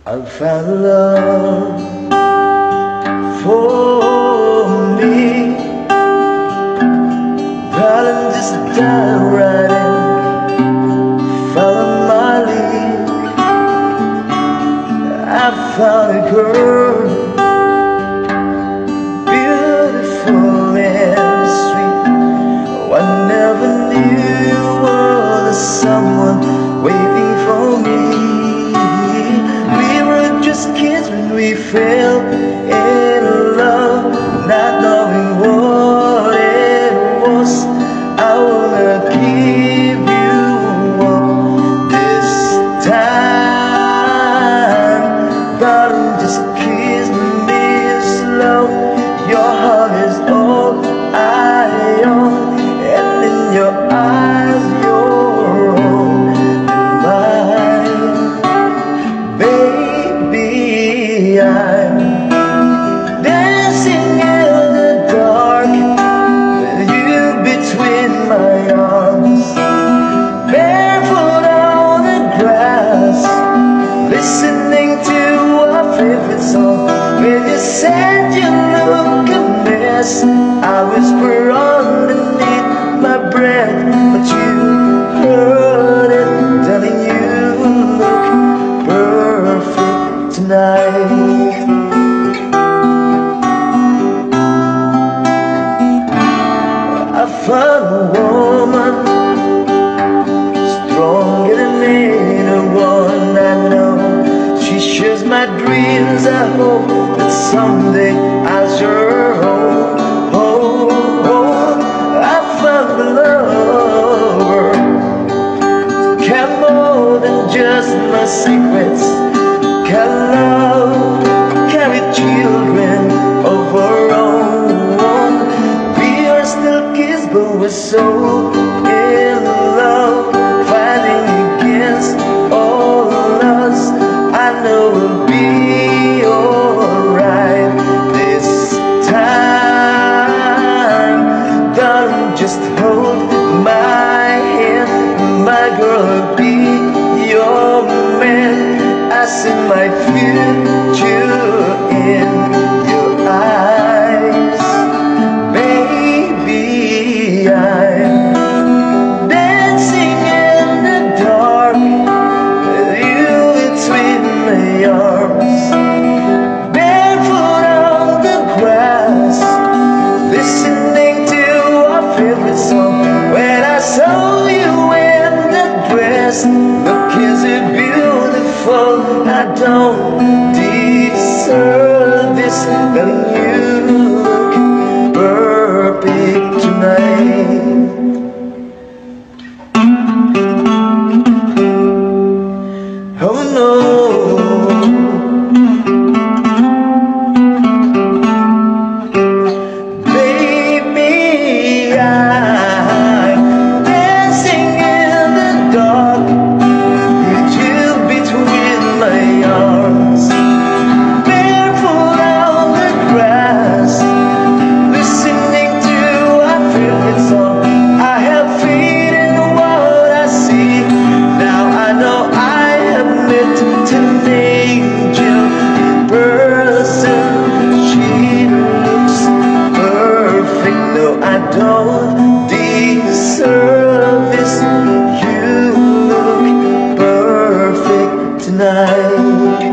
I found love for me. Darling, just dive right in, follow my lead. I found a girl, beautiful and sweet. Oh, I never knew you were the someone waiting for me. We were just kids when we fell in love, not knowing what it was. I wanna keep you up this time, darling, just kiss me slow. Your heart is all I own, and in your eyes you're all mine. Baby, I'm dancing in the dark with you between my arms, barefoot on the grass, listening to our favorite song. When you said you look a mess, I whisper underneath my breath, but you heard it, telling you look perfect tonight. I found a woman stronger than anyone I know. She shares my dreams. I hope that someday I'll share her home. Oh, oh, I found a lover, care more than just my secrets. Can love carry children of her own? We are still kids, but we're so in love, fighting against all odds. I know we'll be alright this time. Darling, just hold my hand, my girl, I'll be your man. I see my future in your eyes. Baby, I'm dancing in the dark with you between my arms, barefoot on the grass, listening to our favorite song. When I saw you in the dress, look, is it beautiful? I don't deserve this, telling you look perfect tonight. Oh no, baby, I'm dancing in the dark with you between my arms, barefoot on the grass, listening to our favorite song. I have faith in what I see. Now I know I have met an angel in person. She looks perfect. No, I don't deserve this. You look perfect tonight.